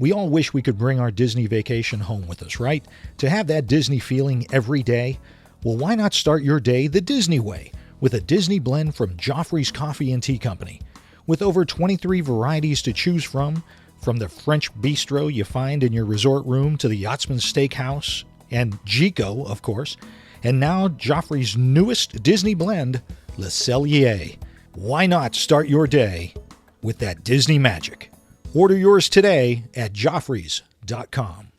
We all wish we could bring our Disney vacation home with us, right? To have that Disney feeling every day? Well, why not start your day the Disney way with a Disney blend from Joffrey's Coffee and Tea Company? With over 23 varieties to choose from the French bistro you find in your resort room to the Yachtsman Steakhouse and Gico, of course, and now Joffrey's newest Disney blend, Le Cellier. Why not start your day with that Disney magic? Order yours today at Joffreys.com.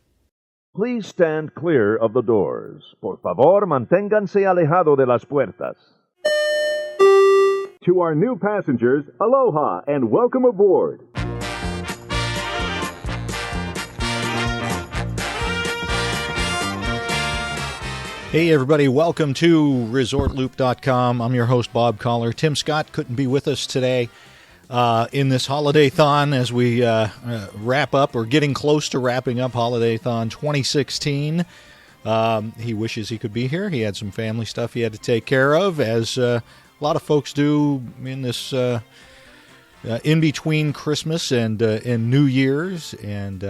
Please stand clear of the doors. Por favor, manténganse alejado de las puertas. To our new passengers, aloha and welcome aboard. Hey everybody, welcome to ResortLoop.com. I'm your host, Bob Collar. Tim Scott couldn't be with us today in this Holiday-thon as we wrap up, or getting close to wrapping up Holiday-thon 2016. He wishes he could be here. He had some family stuff he had to take care of, as a lot of folks do in this in between Christmas and New Year's. And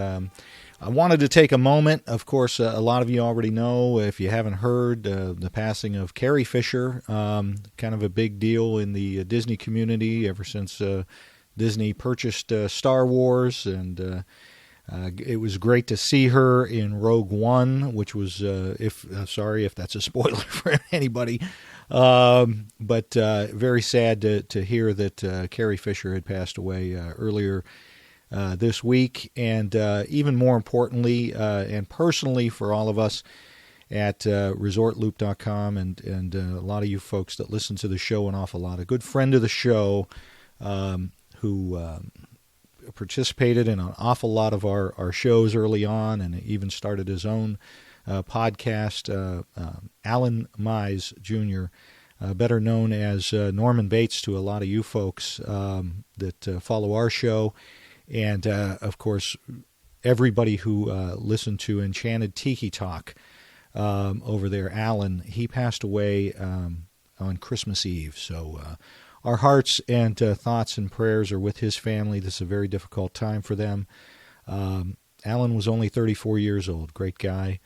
I wanted to take a moment. Of course, a lot of you already know, if you haven't heard, the passing of Carrie Fisher, kind of a big deal in the Disney community ever since Disney purchased Star Wars, and it was great to see her in Rogue One, which was, sorry if that's a spoiler for anybody, but very sad to hear that Carrie Fisher had passed away earlier this week. And even more importantly, and personally for all of us at ResortLoop.com and a lot of you folks that listen to the show an awful lot, a good friend of the show who participated in an awful lot of our shows early on, and even started his own podcast, Alan Mize Jr., better known as Norman Bates to a lot of you folks that follow our show. And, of course, everybody who listened to Enchanted Tiki Talk over there, Alan, he passed away on Christmas Eve. So our hearts and thoughts and prayers are with his family. This is a very difficult time for them. Alan was only 34 years old. Great guy.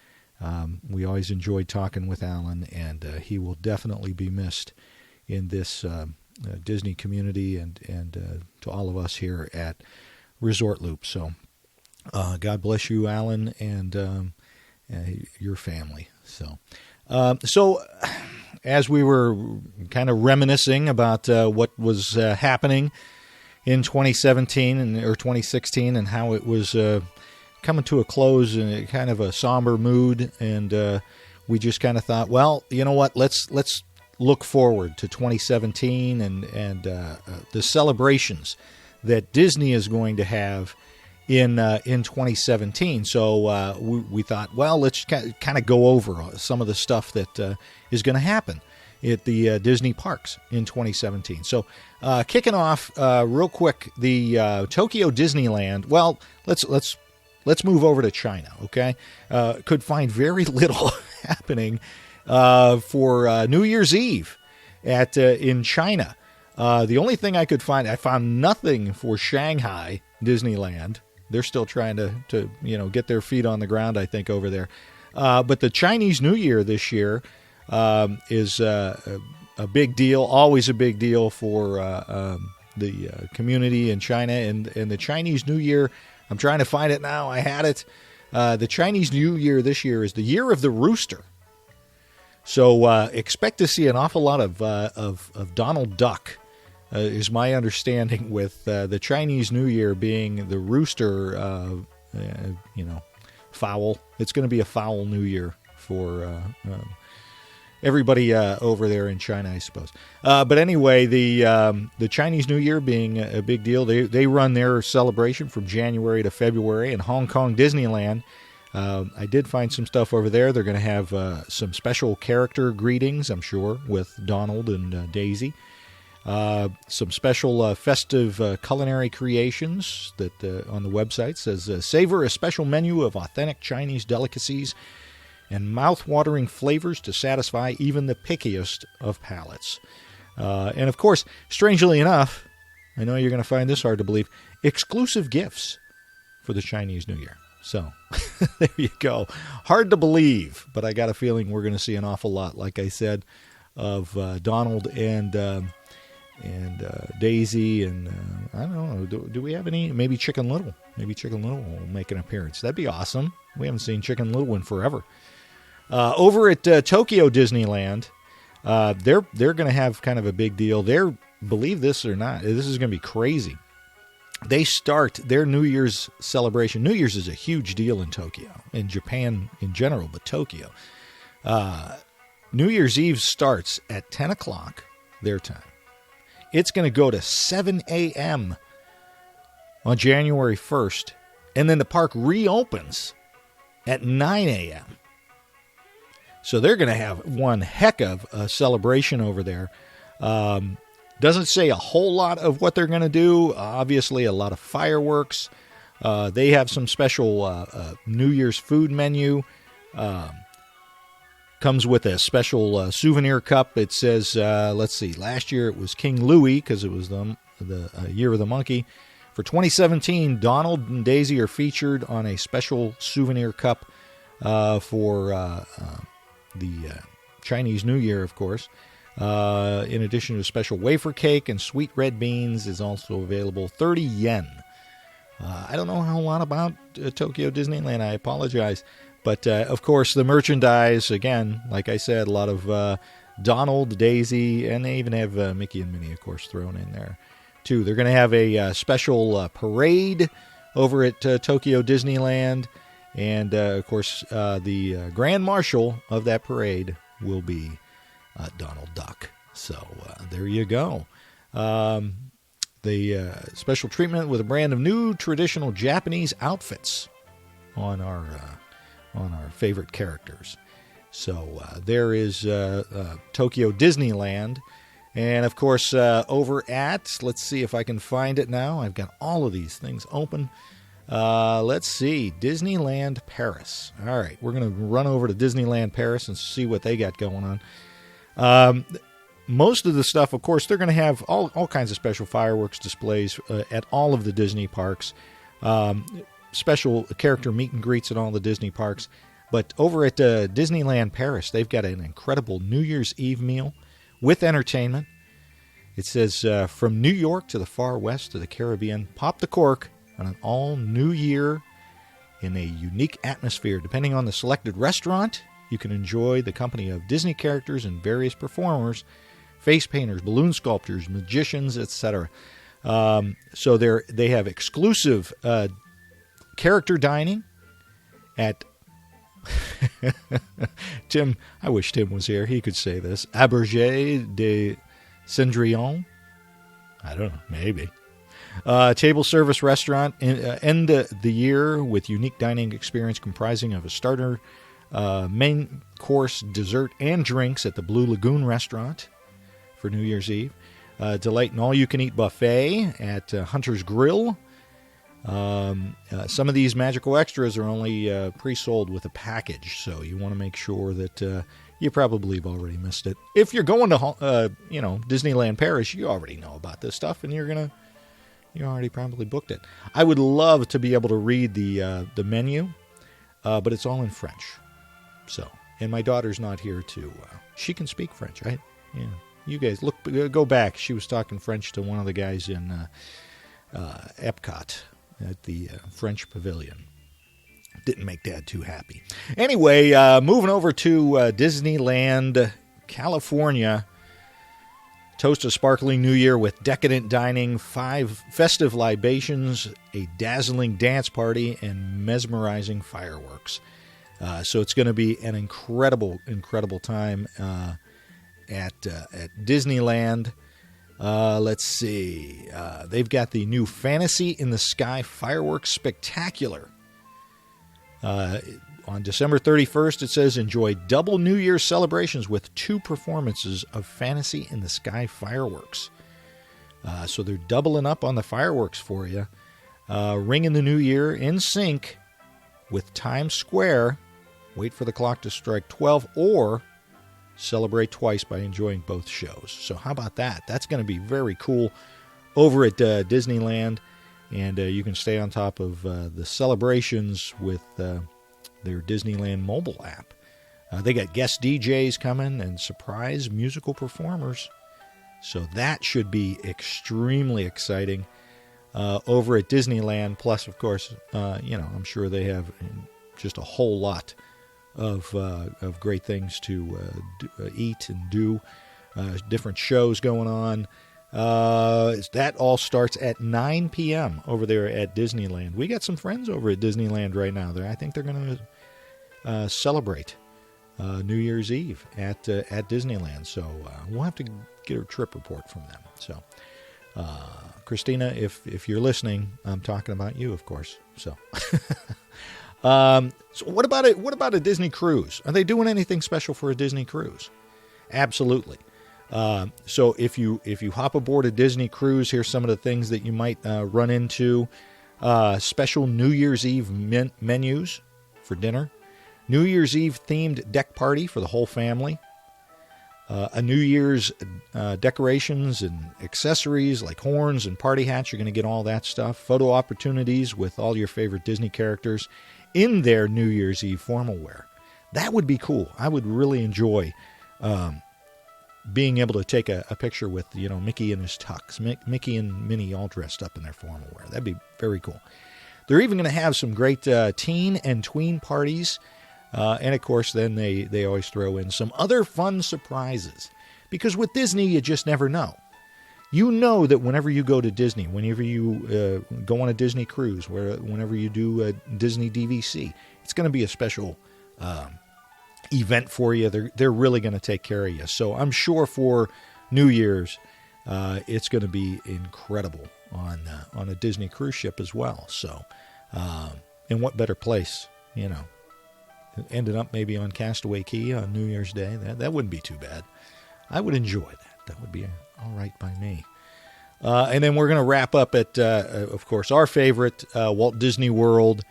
We always enjoyed talking with Alan, and he will definitely be missed in this Disney community and to all of us here at Resort Loop. So God bless you, Alan, and your family. So as we were kind of reminiscing about what was happening in 2017 or 2016 and how it was coming to a close in kind of a somber mood, and we just kind of thought, well, you know what, let's look forward to 2017 and the celebrations that Disney is going to have in 2017. So we thought, well, let's kind of go over some of the stuff that is going to happen at the Disney parks in 2017. So kicking off real quick, the Tokyo Disneyland. Well, let's move over to China. Okay, could find very little happening for New Year's Eve in China. The only thing I could find, I found nothing for Shanghai Disneyland. They're still trying to get their feet on the ground, I think, over there. But the Chinese New Year this year is a big deal, always a big deal for the community in China. And the Chinese New Year, I'm trying to find it now. I had it. The Chinese New Year this year is the Year of the Rooster. So expect to see an awful lot of Donald Duck. Is my understanding, with the Chinese New Year being the rooster, fowl. It's going to be a fowl New Year for everybody over there in China, I suppose. But anyway, the Chinese New Year being a big deal, they run their celebration from January to February in Hong Kong Disneyland. I did find some stuff over there. They're going to have some special character greetings, I'm sure, with Donald and Daisy. Some special festive culinary creations that on the website says, savor a special menu of authentic Chinese delicacies and mouth-watering flavors to satisfy even the pickiest of palates. And of course, strangely enough, I know you're going to find this hard to believe, exclusive gifts for the Chinese New Year. So there you go. Hard to believe, but I got a feeling we're going to see an awful lot, like I said, of Donald and Daisy, and I don't know. Do we have any? Maybe Chicken Little. Maybe Chicken Little will make an appearance. That'd be awesome. We haven't seen Chicken Little in forever. Over at Tokyo Disneyland, they're going to have kind of a big deal. Believe this or not, this is going to be crazy. They start their New Year's celebration. New Year's is a huge deal in Tokyo, in Japan in general, but Tokyo. New Year's Eve starts at 10 o'clock their time. It's going to go to 7 a.m. on January 1st, and then the park reopens at 9 a.m. So they're going to have one heck of a celebration over there. Doesn't say a whole lot of what they're going to do. Obviously, a lot of fireworks. They have some special New Year's food menu. Comes with a special souvenir cup. It says, let's see, last year it was King Louis because it was the year of the monkey. For 2017, Donald and Daisy are featured on a special souvenir cup for the Chinese New Year, of course. In addition to a special wafer cake and sweet red beans is also available. 30 yen. I don't know a whole lot about Tokyo Disneyland. I apologize. But, of course, the merchandise, again, like I said, a lot of Donald, Daisy, and they even have Mickey and Minnie, of course, thrown in there, too. They're going to have a special parade over at Tokyo Disneyland. And, of course, the Grand Marshal of that parade will be Donald Duck. So there you go. The special treatment with a brand of new traditional Japanese outfits on our favorite characters. So there is Tokyo Disneyland. And, of course, over at, let's see if I can find it now. I've got all of these things open. Let's see, Disneyland Paris. All right, we're going to run over to Disneyland Paris and see what they got going on. Most of the stuff, of course, they're going to have all kinds of special fireworks displays at all of the Disney parks. Special character meet and greets at all the Disney parks. But over at Disneyland Paris, they've got an incredible New Year's Eve meal with entertainment. It says, from New York to the far west to the Caribbean, pop the cork on an all-new year in a unique atmosphere. Depending on the selected restaurant, you can enjoy the company of Disney characters and various performers, face painters, balloon sculptors, magicians, etc. So they have exclusive character dining at Tim. I wish Tim was here. He could say this. Auberge de Cendrillon. I don't know. Maybe. Table service restaurant. End the year with unique dining experience comprising of a starter, main course, dessert, and drinks at the Blue Lagoon restaurant for New Year's Eve. Delight in all-you-can-eat buffet at Hunter's Grill. Some of these magical extras are only pre-sold with a package, so you want to make sure that you probably have already missed it. If you're going to Disneyland Paris, you already know about this stuff, and you already probably booked it. I would love to be able to read the menu, but it's all in French. So, and my daughter's not here to. She can speak French, right? Yeah. You guys go back. She was talking French to one of the guys in Epcot at the French Pavilion. Didn't make Dad too happy. Anyway, moving over to Disneyland California. Toast a sparkling new year with decadent dining, 5 festive libations, a dazzling dance party, and mesmerizing fireworks. So it's going to be an incredible, incredible time at Disneyland. Let's see. They've got the new Fantasy in the Sky Fireworks Spectacular. On December 31st, it says, enjoy double New Year's celebrations with 2 performances of Fantasy in the Sky fireworks. So they're doubling up on the fireworks for you. Ring in the New Year in sync with Times Square. Wait for the clock to strike 12 or celebrate twice by enjoying both shows. So how about that? That's going to be very cool over at Disneyland. And you can stay on top of the celebrations with their Disneyland mobile app. They got guest DJs coming and surprise musical performers. So that should be extremely exciting over at Disneyland. Plus, of course, I'm sure they have just a whole lot of great things to eat and do. Different shows going on. That all starts at 9 p.m. over there at Disneyland. We got some friends over at Disneyland right now. I think they're going to celebrate New Year's Eve at Disneyland. So we'll have to get a trip report from them. So, Christina, if you're listening, I'm talking about you, of course. So, so what about a Disney cruise? Are they doing anything special for a Disney cruise? Absolutely. So if you hop aboard a Disney cruise, here's some of the things that you might run into. Special New Year's Eve menus for dinner. New Year's Eve themed deck party for the whole family. A New Year's decorations and accessories like horns and party hats. You're going to get all that stuff. Photo opportunities with all your favorite Disney characters in their New Year's Eve formal wear. That would be cool. I would really enjoy being able to take a picture with, Mickey in his tux, Mickey and Minnie all dressed up in their formal wear. That'd be very cool. They're even going to have some great teen and tween parties. And, of course, then they always throw in some other fun surprises. Because with Disney, you just never know. You know that whenever you go to Disney, whenever you go on a Disney cruise, whenever you do a Disney DVC, it's going to be a special event for you. They're really going to take care of you. So I'm sure for New Year's, it's going to be incredible on a Disney cruise ship as well. So, and what better place, ended up maybe on Castaway Cay on New Year's Day. That wouldn't be too bad. I would enjoy that. That would be all right by me. And then we're going to wrap up at, of course, our favorite, Walt Disney World,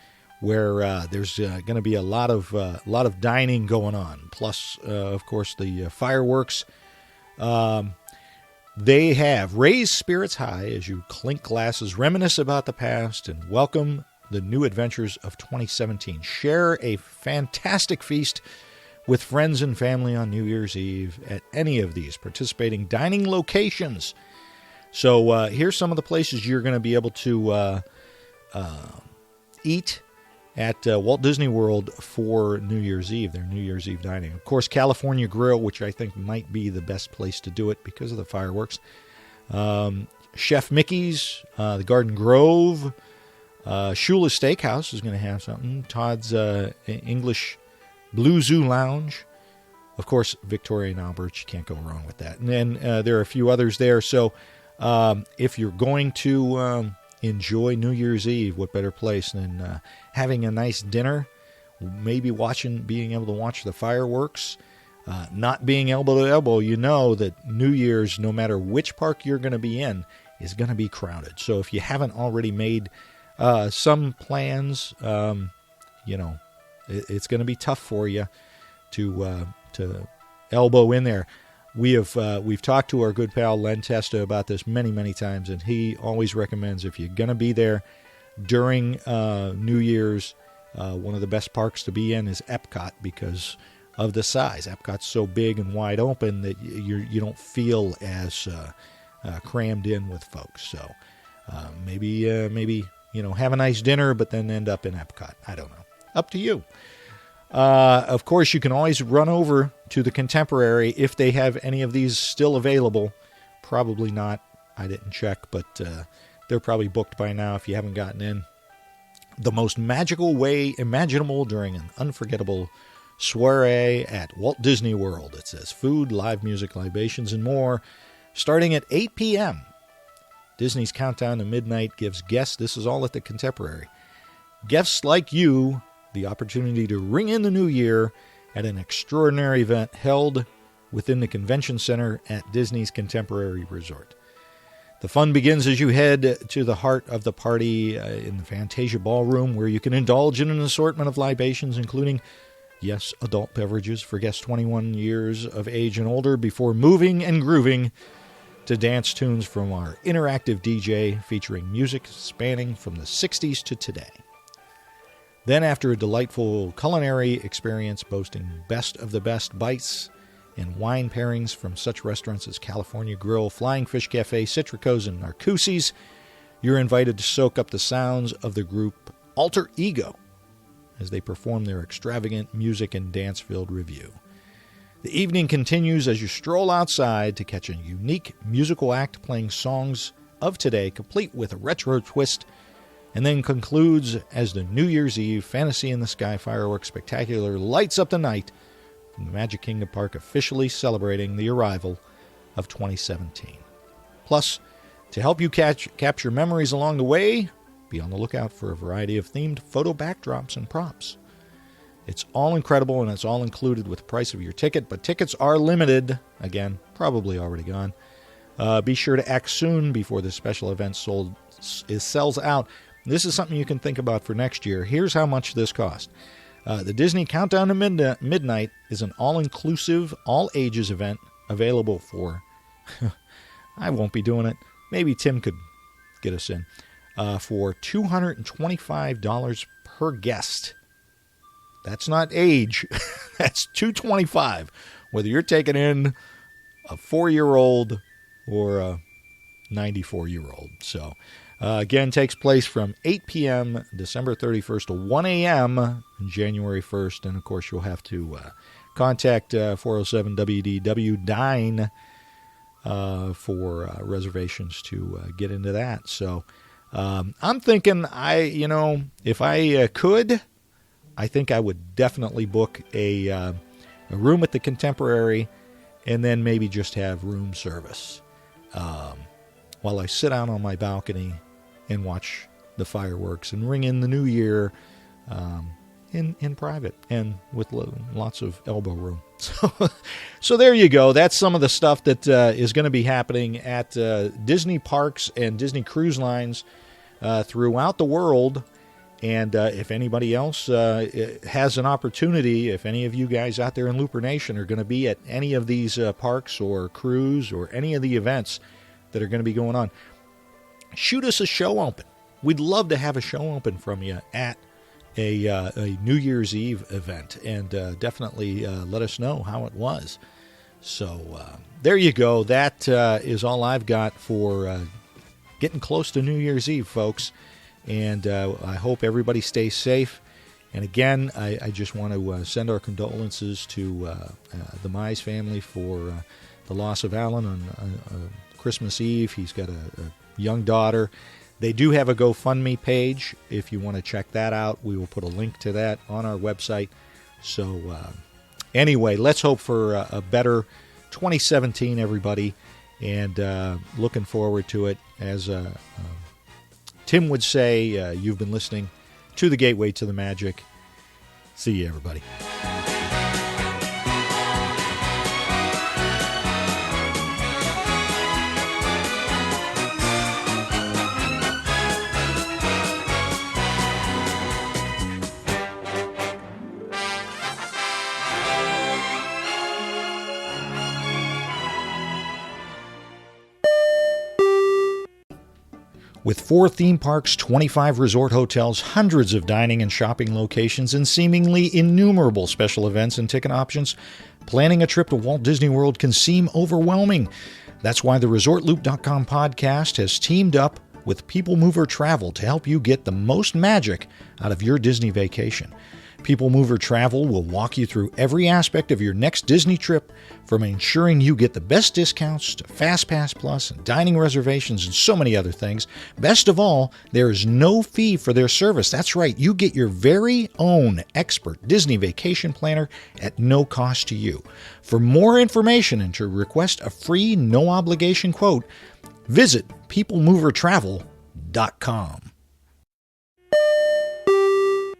where there's going to be a lot of dining going on. Plus, of course, the fireworks. They have raised spirits high as you clink glasses, reminisce about the past, and welcome the new adventures of 2017. Share a fantastic feast with friends and family on New Year's Eve at any of these participating dining locations. So here's some of the places you're going to be able to eat at Walt Disney World for New Year's Eve, their New Year's Eve dining. Of course, California Grill, which I think might be the best place to do it because of the fireworks. Chef Mickey's, the Garden Grove, Shula's Steakhouse is going to have something. Todd's English Blue Zoo Lounge. Of course, Victoria and Albert, you can't go wrong with that. And then there are a few others there. So if you're going to enjoy New Year's Eve, what better place than having a nice dinner, maybe being able to watch the fireworks, not being elbow to elbow. You know that New Year's, no matter which park you're going to be in, is going to be crowded. So if you haven't already made some plans, it's going to be tough for you to elbow in there. We've talked to our good pal Len Testa about this many times, and he always recommends if you're going to be there during New Year's, one of the best parks to be in is Epcot because of the size. Epcot's so big and wide open that you don't feel as crammed in with folks. So maybe have a nice dinner, but then end up in Epcot. I don't know. Up to you. Of course, you can always run over to the Contemporary if they have any of these still available. Probably not. I didn't check, but they're probably booked by now if you haven't gotten in. The most magical way imaginable during an unforgettable soiree at Walt Disney World. It says food, live music, libations, and more. Starting at 8 p.m. Disney's Countdown to Midnight gives guests, this is all at the Contemporary, guests like you the opportunity to ring in the new year at an extraordinary event held within the convention center at Disney's Contemporary Resort. The fun begins as you head to the heart of the party in the Fantasia Ballroom, where you can indulge in an assortment of libations, including, yes, adult beverages for guests 21 years of age and older, before moving and grooving to dance tunes from our interactive DJ featuring music spanning from the 60s to today. Then, after a delightful culinary experience boasting best of the best bites and wine pairings from such restaurants as California Grill, Flying Fish Cafe, Citrico's, and Narcoossee's, you're invited to soak up the sounds of the group Alter Ego as they perform their extravagant music and dance-filled review. The evening continues as you stroll outside to catch a unique musical act playing songs of today, complete with a retro twist, and then concludes as the New Year's Eve Fantasy in the Sky fireworks spectacular lights up the night from the Magic Kingdom Park, officially celebrating the arrival of 2017. Plus, to help you capture memories along the way, be on the lookout for a variety of themed photo backdrops and props. It's all incredible, and it's all included with the price of your ticket, but tickets are limited. Again, probably already gone. Be sure to act soon before this special event sells out. This is something you can think about for next year. Here's how much this cost. The Disney Countdown to Midnight is an all-inclusive, all-ages event available for... I won't be doing it. Maybe Tim could get us in. For $225 per guest. That's not age. That's $225, whether you're taking in a 4-year-old or a 94-year-old. So, again, takes place from 8 p.m. December 31st to 1 a.m. January 1st. And, of course, you'll have to contact 407-WDW-DINE for reservations to get into that. So, I'm thinking if I could... I think I would definitely book a room at the Contemporary and then maybe just have room service while I sit out on my balcony and watch the fireworks and ring in the new year in private and with lots of elbow room. So there you go. That's some of the stuff that is going to be happening at Disney parks and Disney cruise lines throughout the world. And if anybody else has an opportunity, if any of you guys out there in Looper Nation are going to be at any of these parks or cruise or any of the events that are going to be going on, shoot us a show open. We'd love to have a show open from you at a New Year's Eve event, and definitely let us know how it was. So there you go. That is all I've got for getting close to New Year's Eve, folks. And I hope everybody stays safe. And again, I just want to send our condolences to the Mize family for the loss of Alan on Christmas Eve. He's got a young daughter. They do have a GoFundMe page. If you want to check that out, we will put a link to that on our website. So anyway, let's hope for a better 2017, everybody. And looking forward to it. As Tim would say, you've been listening to The Gateway to the Magic. See you, everybody. With 4 theme parks, 25 resort hotels, hundreds of dining and shopping locations, and seemingly innumerable special events and ticket options, planning a trip to Walt Disney World can seem overwhelming. That's why the ResortLoop.com podcast has teamed up with People Mover Travel to help you get the most magic out of your Disney vacation. People Mover Travel will walk you through every aspect of your next Disney trip, from ensuring you get the best discounts to FastPass Plus and dining reservations and so many other things. Best of all, there is no fee for their service. That's right, you get your very own expert Disney vacation planner at no cost to you. For more information and to request a free, no-obligation quote, visit peoplemovertravel.com.